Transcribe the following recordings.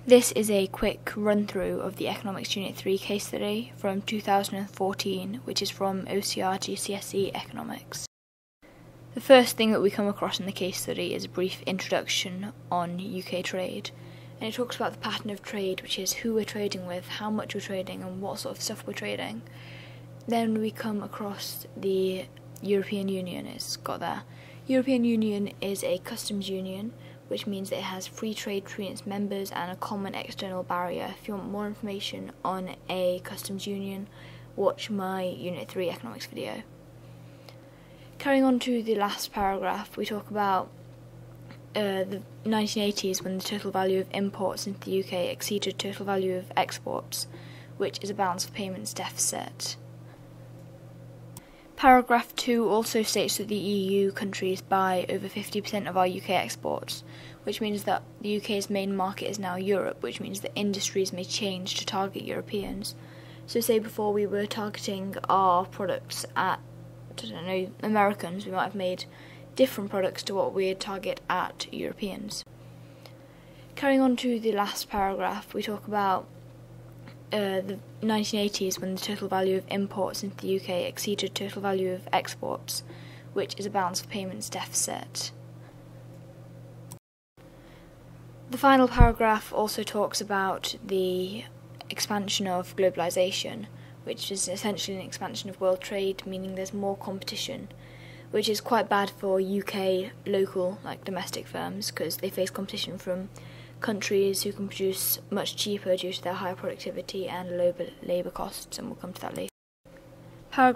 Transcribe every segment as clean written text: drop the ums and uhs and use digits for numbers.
This is a quick run-through of the Economics Unit 3 case study from 2014, which is from OCR GCSE Economics. The first thing that we come across in the case study is a brief introduction on UK trade, and it talks about the pattern of trade, which is who we're trading with, how much we're trading, and what sort of stuff we're trading. Then we come across the European Union. It's got there. European Union is a customs union, which means that it has free trade between its members and a common external barrier. If you want more information on a customs union, watch my Unit 3 economics video. Carrying on to the last paragraph, we talk about the 1980s when the total value of imports into the UK exceeded total value of exports, which is a balance of payments deficit. Paragraph 2 also states that the EU countries buy over 50% of our UK exports, which means that the UK's main market is now Europe, which means that industries may change to target Europeans. So say before we were targeting our products at, I don't know, Americans, we might have made different products to what we'd target at Europeans. Carrying on to the last paragraph, we talk about the 1980s when the total value of imports into the UK exceeded total value of exports, which is a balance of payments deficit. The final paragraph also talks about the expansion of globalization, which is essentially an expansion of world trade, meaning there's more competition, which is quite bad for UK local, domestic firms, because they face competition from countries who can produce much cheaper due to their higher productivity and low labour costs, and we'll come to that later. I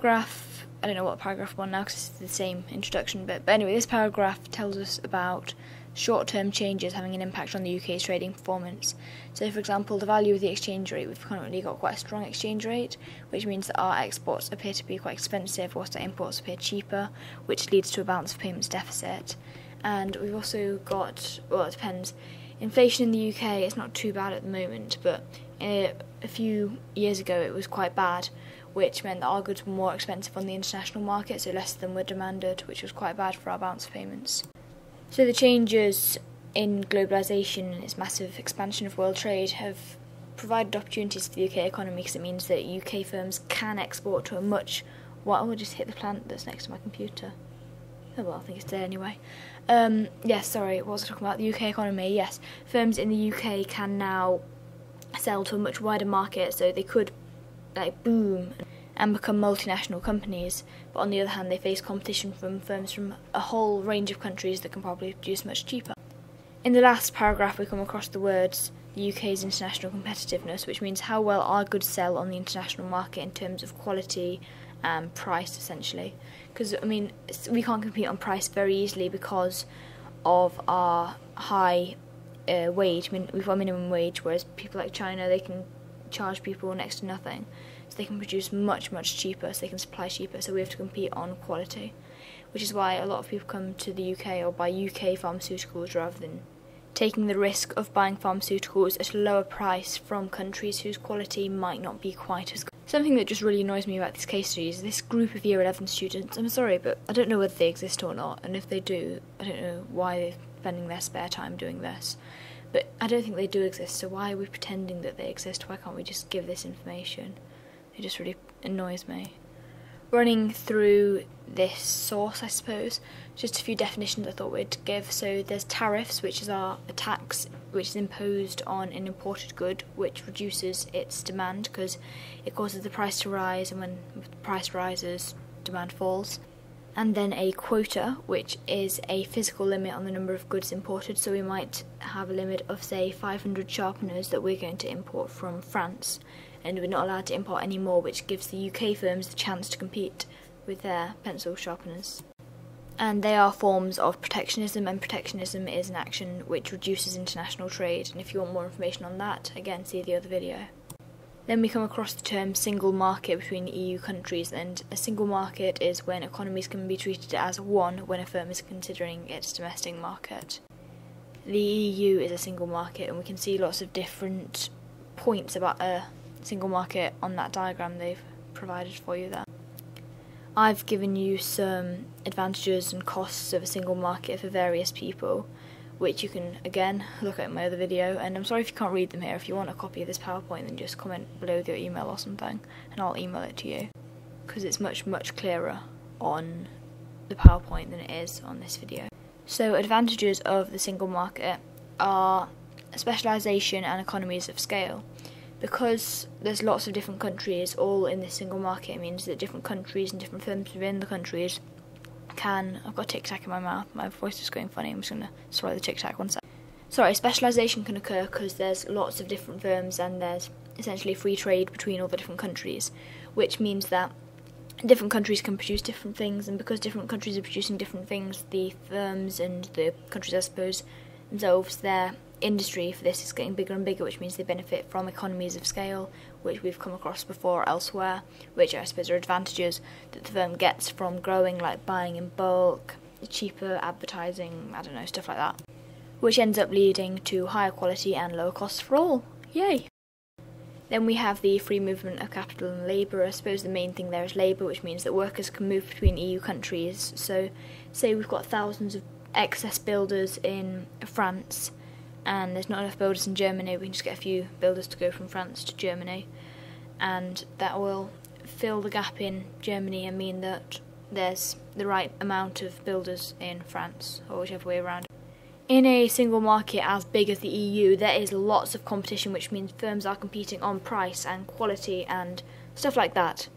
don't know what paragraph 1 now because it's the same introduction bit, but anyway, this paragraph tells us about short-term changes having an impact on the UK's trading performance. So, for example, the value of the exchange rate, we've currently got quite a strong exchange rate, which means that our exports appear to be quite expensive whilst our imports appear cheaper, which leads to a balance of payments deficit. And we've also got, well, it depends, inflation in the UK is not too bad at the moment, but a few years ago it was quite bad, which meant that our goods were more expensive on the international market, so less of them were demanded, which was quite bad for our balance of payments. So the changes in globalisation and its massive expansion of world trade have provided opportunities for the UK economy, because it means that UK firms can export to a much... Well, I'll just hit the plant that's next to my computer. Oh well, I think it's there anyway. Yes, sorry, what was I talking about? The UK economy, yes. Firms in the UK can now sell to a much wider market, so they could boom and become multinational companies, but on the other hand they face competition from firms from a whole range of countries that can probably produce much cheaper. In the last paragraph we come across the words the UK's international competitiveness, which means how well our goods sell on the international market in terms of quality and price, essentially. Because, we can't compete on price very easily because of our high wage. We've got a minimum wage, whereas people like China, they can charge people next to nothing. So they can produce much, much cheaper, so they can supply cheaper, so we have to compete on quality. Which is why a lot of people come to the UK or buy UK pharmaceuticals rather than taking the risk of buying pharmaceuticals at a lower price from countries whose quality might not be quite as good. Something that just really annoys me about this case study is this group of Year 11 students. I'm sorry, but I don't know whether they exist or not, and if they do, I don't know why they're spending their spare time doing this. But I don't think they do exist, so why are we pretending that they exist? Why can't we just give this information? It just really annoys me. Running through this source, I suppose, just a few definitions I thought we'd give. So there's tariffs, which is a tax which is imposed on an imported good, which reduces its demand because it causes the price to rise, and when the price rises, demand falls. And then a quota, which is a physical limit on the number of goods imported. So we might have a limit of, say, 500 sharpeners that we're going to import from France, and we're not allowed to import any more, which gives the UK firms the chance to compete with their pencil sharpeners. And they are forms of protectionism, and protectionism is an action which reduces international trade. And if you want more information on that, again, see the other video. Then we come across the term single market between EU countries, and a single market is when economies can be treated as one when a firm is considering its domestic market. The EU is a single market, and we can see lots of different points about a single market on that diagram they've provided for you there. I've given you some advantages and costs of a single market for various people, which you can again look at in my other video. And I'm sorry if you can't read them here. If you want a copy of this PowerPoint, then just comment below with your email or something, and I'll email it to you, because it's much clearer on the PowerPoint than it is on this video. So advantages of the single market are specialisation and economies of scale. Because there's lots of different countries all in this single market, it means that different countries and different firms within the countries can... I've got a tic-tac in my mouth, my voice is going funny, I'm just going to swallow the tic-tac one sec. Sorry, specialisation can occur because there's lots of different firms and there's essentially free trade between all the different countries, which means that different countries can produce different things, and because different countries are producing different things, the firms and the countries, I suppose, themselves, their industry for this is getting bigger and bigger, which means they benefit from economies of scale, which we've come across before elsewhere, which I suppose are advantages that the firm gets from growing, like buying in bulk, cheaper advertising, I don't know, stuff like that, which ends up leading to higher quality and lower costs for all. Yay! Then we have the free movement of capital and labour. I suppose the main thing there is labour, which means that workers can move between EU countries. So say we've got thousands of excess builders in France, and there's not enough builders in Germany, we can just get a few builders to go from France to Germany, and that will fill the gap in Germany and mean that there's the right amount of builders in France, or whichever way around. In a single market as big as the EU, there is lots of competition, which means firms are competing on price and quality and stuff like that.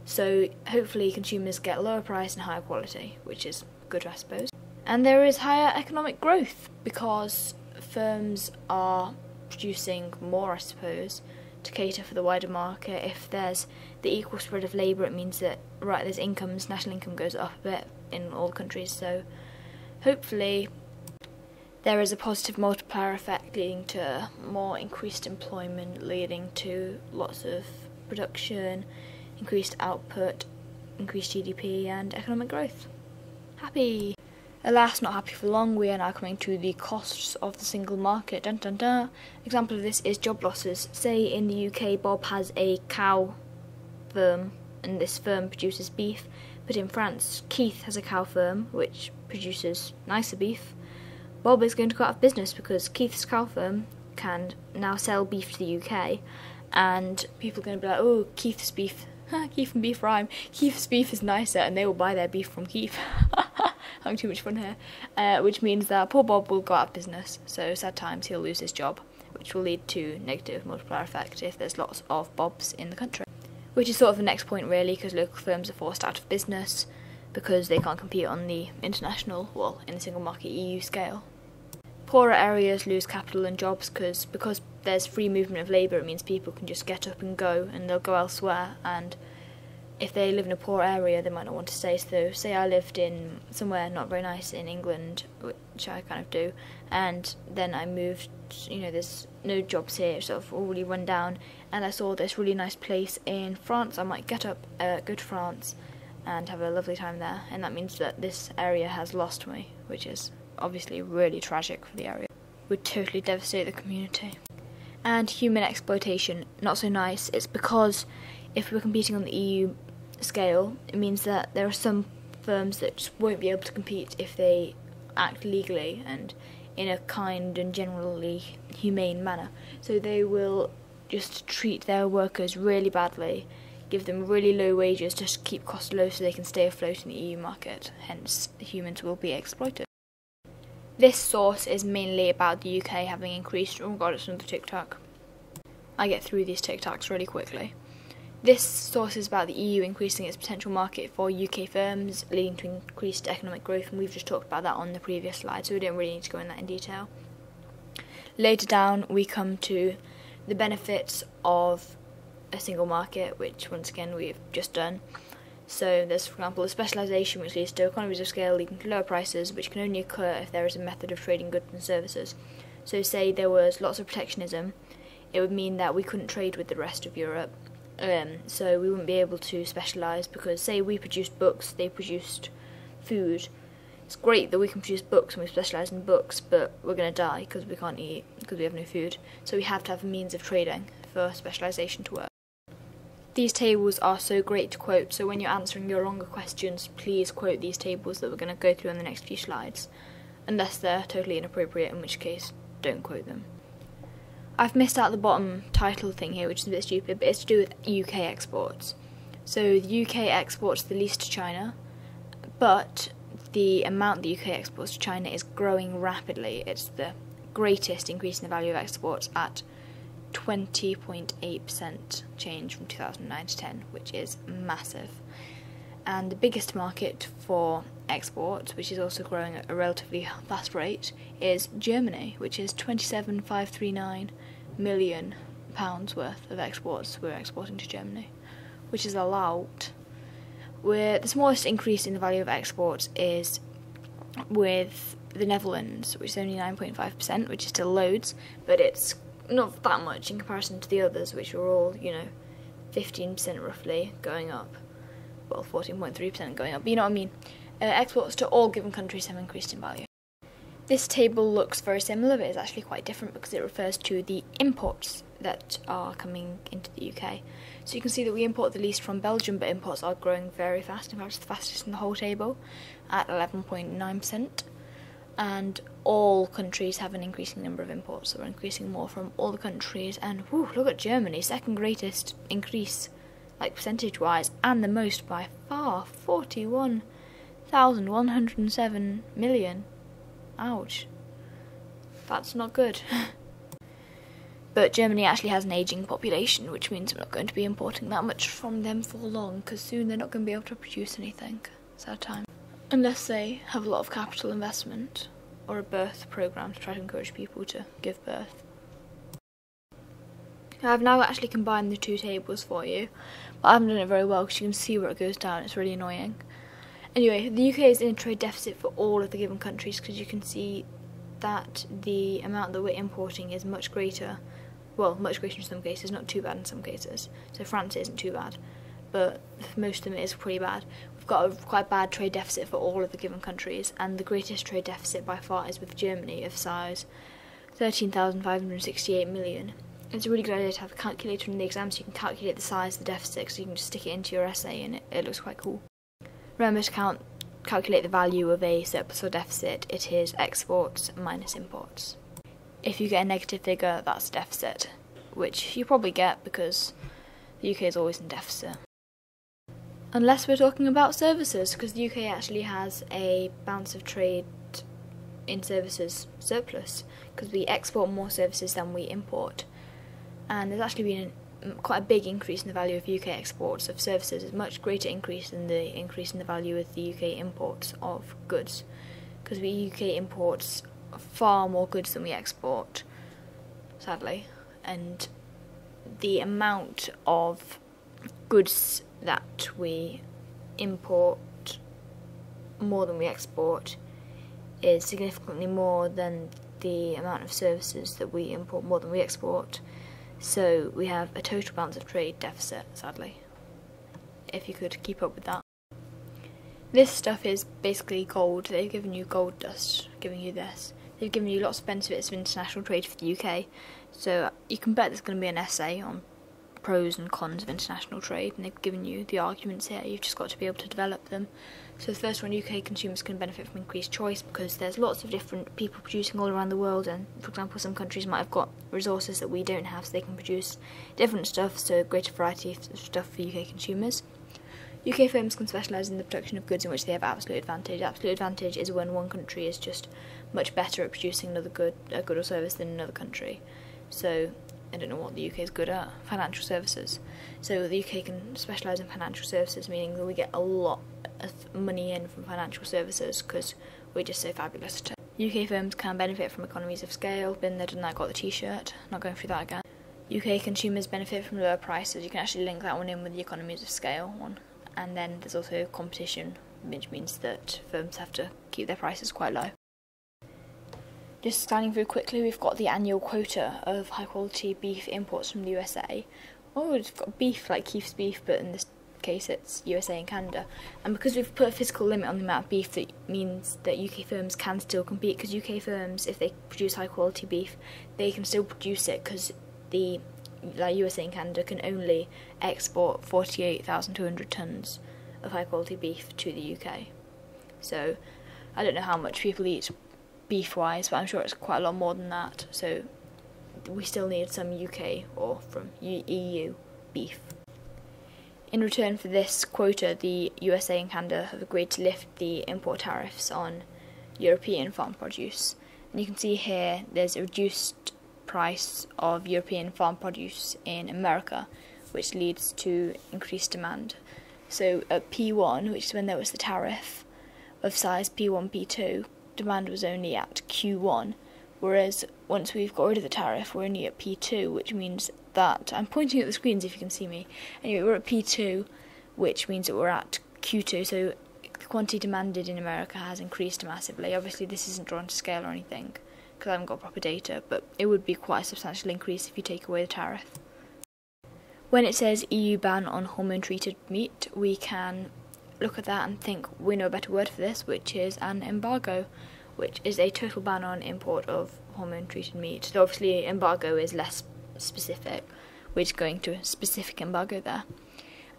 So hopefully consumers get lower price and higher quality, which is good, I suppose. And there is higher economic growth because firms are producing more, I suppose, to cater for the wider market. If there's the equal spread of labour, it means that, right, there's incomes, national income goes up a bit in all countries, so hopefully there is a positive multiplier effect leading to more increased employment, leading to lots of production, increased output, increased GDP and economic growth. Happy! Alas, not happy for long, we are now coming to the costs of the single market. Dun dun dun. Example of this is job losses. Say in the UK Bob has a cow firm and this firm produces beef, but in France Keith has a cow firm which produces nicer beef. Bob is going to go out of business because Keith's cow firm can now sell beef to the UK, and people are going to be like, oh, Keith's beef, Keith and beef rhyme, Keith's beef is nicer, and they will buy their beef from Keith. Having too much fun here. Which means that poor Bob will go out of business, so sad times, he'll lose his job, which will lead to negative multiplier effect if there's lots of Bobs in the country. Which is sort of the next point really, because local firms are forced out of business because they can't compete on the international, well, in the single market EU scale. Poorer areas lose capital and jobs because there's free movement of labour, it means people can just get up and go and they'll go elsewhere, and if they live in a poor area they might not want to stay. So say I lived in somewhere not very nice in England, which I kind of do, and then I moved, there's no jobs here, sort of all really run down, and I saw this really nice place in France. I might get up, go to France and have a lovely time there, and that means that this area has lost me, which is obviously really tragic for the area. Would totally devastate the community. And human exploitation, not so nice. It's because if we're competing on the EU scale, it means that there are some firms that just won't be able to compete if they act legally and in a kind and generally humane manner. So they will just treat their workers really badly, give them really low wages just to keep costs low so they can stay afloat in the EU market. Hence, humans will be exploited. This source is mainly about the UK having increased... Oh god, it's another TikTok. I get through these TikToks really quickly. This source is about the EU increasing its potential market for UK firms, leading to increased economic growth, and we've just talked about that on the previous slide, so we don't really need to go in that in detail. Later down, we come to the benefits of a single market, which once again we've just done. So there's, for example, the specialisation, which leads to economies of scale leading to lower prices, which can only occur if there is a method of trading goods and services. So say there was lots of protectionism, it would mean that we couldn't trade with the rest of Europe. So we wouldn't be able to specialise, because say we produced books, they produced food. It's great that we can produce books and we specialise in books, but we're going to die because we can't eat, because we have no food. So we have to have a means of trading for specialisation to work. These tables are so great to quote, so when you're answering your longer questions, please quote these tables that we're going to go through on the next few slides. unless they're totally inappropriate, in which case don't quote them. I've missed out the bottom title thing here, which is a bit stupid, but it's to do with UK exports. So the UK exports the least to China, but the amount the UK exports to China is growing rapidly. It's the greatest increase in the value of exports at 20.8% change from 2009 to 10, which is massive. And the biggest market for exports, which is also growing at a relatively fast rate, is Germany, which is £27,539 million worth of exports we're exporting to Germany, which is a lot. The smallest increase in the value of exports is with the Netherlands, which is only 9.5%, which is still loads, but it's not that much in comparison to the others, which are all, 15% roughly going up. Well, 14.3% going up, but you know what I mean. Exports to all given countries have increased in value. This table looks very similar, but it's actually quite different because it refers to the imports that are coming into the UK. So you can see that we import the least from Belgium, but imports are growing very fast. In fact, it's the fastest in the whole table at 11.9%. And all countries have an increasing number of imports, so we're increasing more from all the countries. And whew, look at Germany, second greatest increase, like percentage-wise, and the most by far, 41,107 million. Ouch. That's not good. But Germany actually has an ageing population, which means we're not going to be importing that much from them for long, because soon they're not going to be able to produce anything. Sad time. Unless they have a lot of capital investment, or a birth programme to try to encourage people to give birth. I've now actually combined the two tables for you, but I haven't done it very well because you can see where it goes down. It's really annoying. Anyway, the UK is in a trade deficit for all of the given countries because you can see that the amount that we're importing is much greater. Well, much greater in some cases, not too bad in some cases. So France isn't too bad, but for most of them it is pretty bad. We've got a quite bad trade deficit for all of the given countries, and the greatest trade deficit by far is with Germany of size 13,568 million. It's a really good idea to have a calculator in the exam so you can calculate the size of the deficit, so you can just stick it into your essay and it looks quite cool. Remember to calculate the value of a surplus or deficit. It is exports minus imports. If you get a negative figure, that's a deficit, which you probably get because the UK is always in deficit. Unless we're talking about services, because the UK actually has a balance of trade in services surplus, because we export more services than we import. And there's actually been quite a big increase in the value of UK exports of services, a much greater increase than the increase in the value of the UK imports of goods, because the UK imports far more goods than we export, sadly, and the amount of goods that we import more than we export is significantly more than the amount of services that we import more than we export. So we have a total balance of trade deficit, sadly, if you could keep up with that. This stuff is basically gold. They've given you gold dust, giving you this. They've given you lots of benefits of international trade for the UK, so you can bet there's going to be an essay on pros and cons of international trade, and they've given you the arguments here. You've just got to be able to develop them. So the first one, UK consumers can benefit from increased choice because there's lots of different people producing all around the world, and for example some countries might have got resources that we don't have, so they can produce different stuff, so a greater variety of stuff for UK consumers. UK firms can specialise in the production of goods in which they have absolute advantage. Absolute advantage is when one country is just much better at producing a good or service than another country. So I don't know what the UK is good at. Financial services. So the UK can specialise in financial services, meaning that we get a lot of money in from financial services because we're just so fabulous. UK firms can benefit from economies of scale. Been there, done that, got the t-shirt. Not going through that again. UK consumers benefit from lower prices. You can actually link that one in with the economies of scale one. And then there's also competition, which means that firms have to keep their prices quite low. Just scanning through quickly, we've got the annual quota of high quality beef imports from the USA. Oh, we've got beef like Keith's beef, but in this case it's USA and Canada. And because we've put a physical limit on the amount of beef, that means that UK firms can still compete, because UK firms, if they produce high quality beef, they can still produce it because the USA and Canada can only export 48,200 tonnes of high quality beef to the UK. So I don't know how much people eat beef-wise, but I'm sure it's quite a lot more than that. So we still need some UK or from EU beef. In return for this quota, the USA and Canada have agreed to lift the import tariffs on European farm produce. And you can see here there's a reduced price of European farm produce in America, which leads to increased demand. So at P1, which is when there was the tariff of size P1, P2, demand was only at Q1, whereas once we've got rid of the tariff, we're only at P2, which means that, I'm pointing at the screens if you can see me, anyway, we're at P2, which means that we're at Q2, so the quantity demanded in America has increased massively. Obviously this isn't drawn to scale or anything, because I haven't got proper data, but it would be quite a substantial increase if you take away the tariff. When it says EU ban on hormone-treated meat, we can look at that and think we know a better word for this, which is an embargo, which is a total ban on import of hormone-treated meat. So obviously embargo is less specific, we're just going to a specific embargo there.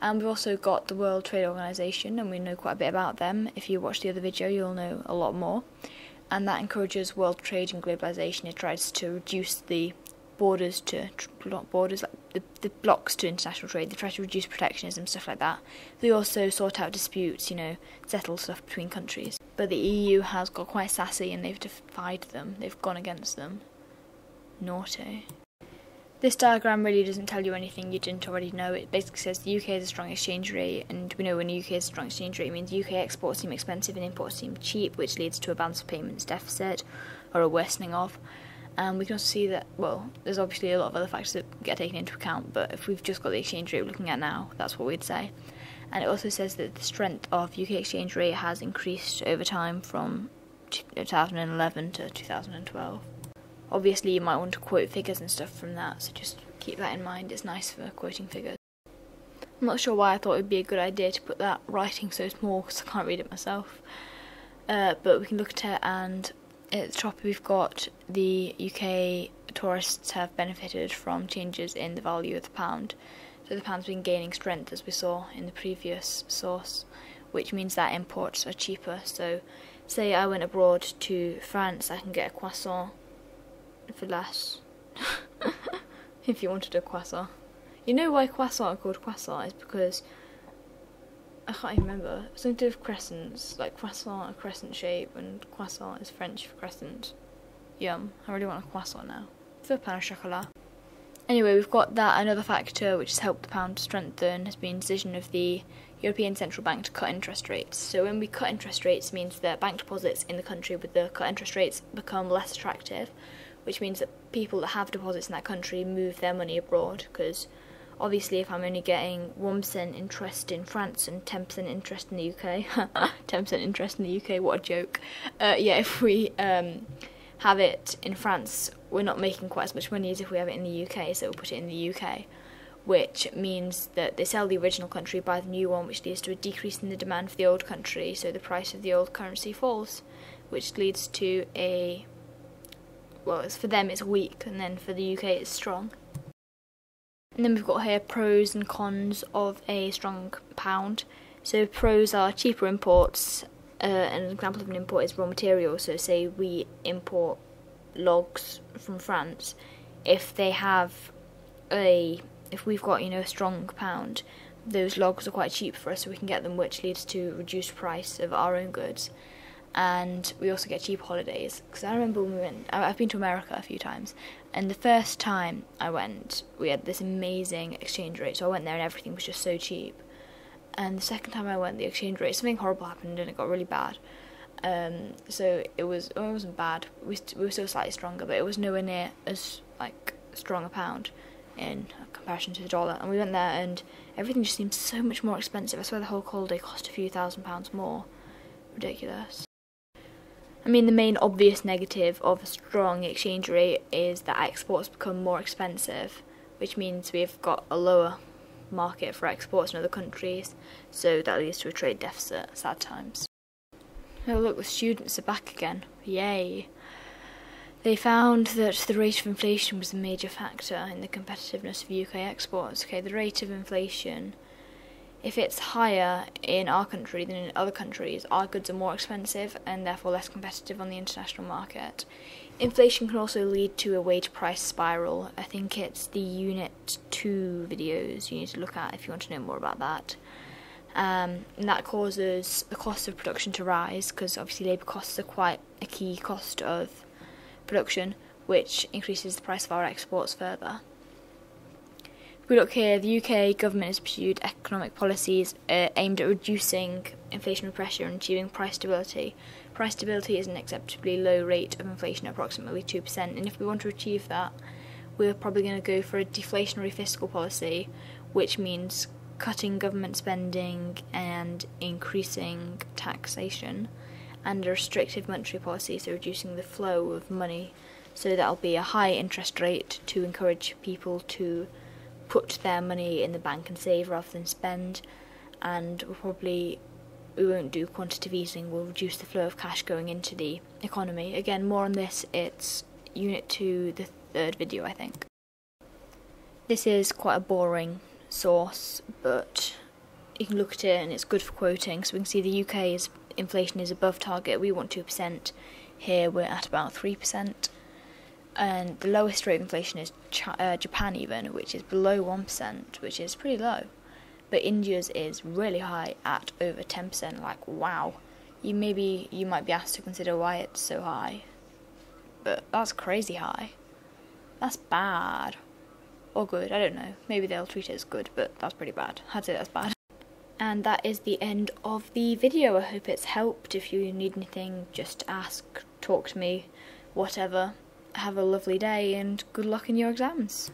And we've also got the World Trade Organization, and we know quite a bit about them. If you watch the other video, you'll know a lot more. And that encourages world trade and globalization. It tries to reduce the borders to borders, like the blocks to international trade. They try to reduce protectionism, stuff like that. They also sort out disputes, settle stuff between countries. But the EU has got quite sassy and they've defied them. They've gone against them. Naughty. This diagram really doesn't tell you anything you didn't already know. It basically says the UK has a strong exchange rate, and we know when the UK has a strong exchange rate, it means UK exports seem expensive and imports seem cheap, which leads to a balance of payments deficit, or a worsening of. And we can also see that, well, there's obviously a lot of other factors that get taken into account, but if we've just got the exchange rate we're looking at now, that's what we'd say. And it also says that the strength of UK exchange rate has increased over time from 2011 to 2012. Obviously you might want to quote figures and stuff from that, so just keep that in mind, it's nice for quoting figures. I'm not sure why I thought it would be a good idea to put that writing so small, because I can't read it myself. But we can look at it, and at the top we've got the UK tourists have benefited from changes in the value of the pound. So the pound's been gaining strength, as we saw in the previous source, which means that imports are cheaper. So say I went abroad to France, I can get a croissant for less. If you wanted a croissant. You know why croissant are called croissant? Is because I can't even remember. Something to do with crescents, like croissant, a crescent shape, and croissant is French for crescent. Yum, I really want a croissant now. For pain au chocolat. Anyway, we've got that. Another factor which has helped the pound strengthen has been the decision of the European Central Bank to cut interest rates. So when we cut interest rates, it means that bank deposits in the country with the cut interest rates become less attractive, which means that people that have deposits in that country move their money abroad, because obviously if I'm only getting 1% interest in France and 10% interest in the UK, 10% interest in the UK, what a joke. If we have it in France, we're not making quite as much money as if we have it in the UK, so we'll put it in the UK, which means that they sell the original country, buy the new one, which leads to a decrease in the demand for the old country, so the price of the old currency falls, which leads to a, well, for them it's weak, and then for the UK it's strong. And then we've got here pros and cons of a strong pound. So pros are cheaper imports. An example of an import is raw materials. So say we import logs from France. If we've got a strong pound, those logs are quite cheap for us, so we can get them, which leads to reduced price of our own goods. And we also get cheap holidays, because I remember when we went, I've been to America a few times, and the first time I went, we had this amazing exchange rate, so I went there and everything was just so cheap. And the second time I went, the exchange rate, something horrible happened and it got really bad. So it wasn't bad, we were still slightly stronger, but it was nowhere near as strong a pound in comparison to the dollar. And we went there and everything just seemed so much more expensive. I swear the whole holiday cost a few £1,000s more. Ridiculous. I mean, the main obvious negative of a strong exchange rate is that exports become more expensive, which means we've got a lower market for exports in other countries, so that leads to a trade deficit. Sad times. Oh look, the students are back again. Yay! They found that the rate of inflation was a major factor in the competitiveness of UK exports. Okay, the rate of inflation if it's higher in our country than in other countries, our goods are more expensive and therefore less competitive on the international market. Inflation can also lead to a wage price spiral. I think it's the Unit 2 videos you need to look at if you want to know more about that. And that causes the cost of production to rise, because obviously labour costs are quite a key cost of production, which increases the price of our exports further. If we look here, the UK government has pursued economic policies aimed at reducing inflationary pressure and achieving price stability. Price stability is an acceptably low rate of inflation, approximately 2%, and if we want to achieve that, we're probably going to go for a deflationary fiscal policy, which means cutting government spending and increasing taxation, and a restrictive monetary policy, so reducing the flow of money. So that'll be a high interest rate to encourage people to put their money in the bank and save rather than spend, and we won't do quantitative easing, we'll reduce the flow of cash going into the economy. Again, more on this, it's Unit 2, the third video, I think. This is quite a boring source, but you can look at it and it's good for quoting. So we can see the UK's inflation is above target, we want 2%, here we're at about 3%. And the lowest rate of inflation is Japan even, which is below 1%, which is pretty low. But India's is really high at over 10%, like wow. You might be asked to consider why it's so high. But that's crazy high. That's bad. Or good, I don't know. Maybe they'll treat it as good, but that's pretty bad. I'd say that's bad. And that is the end of the video. I hope it's helped. If you need anything, just ask, talk to me, whatever. Have a lovely day and good luck in your exams.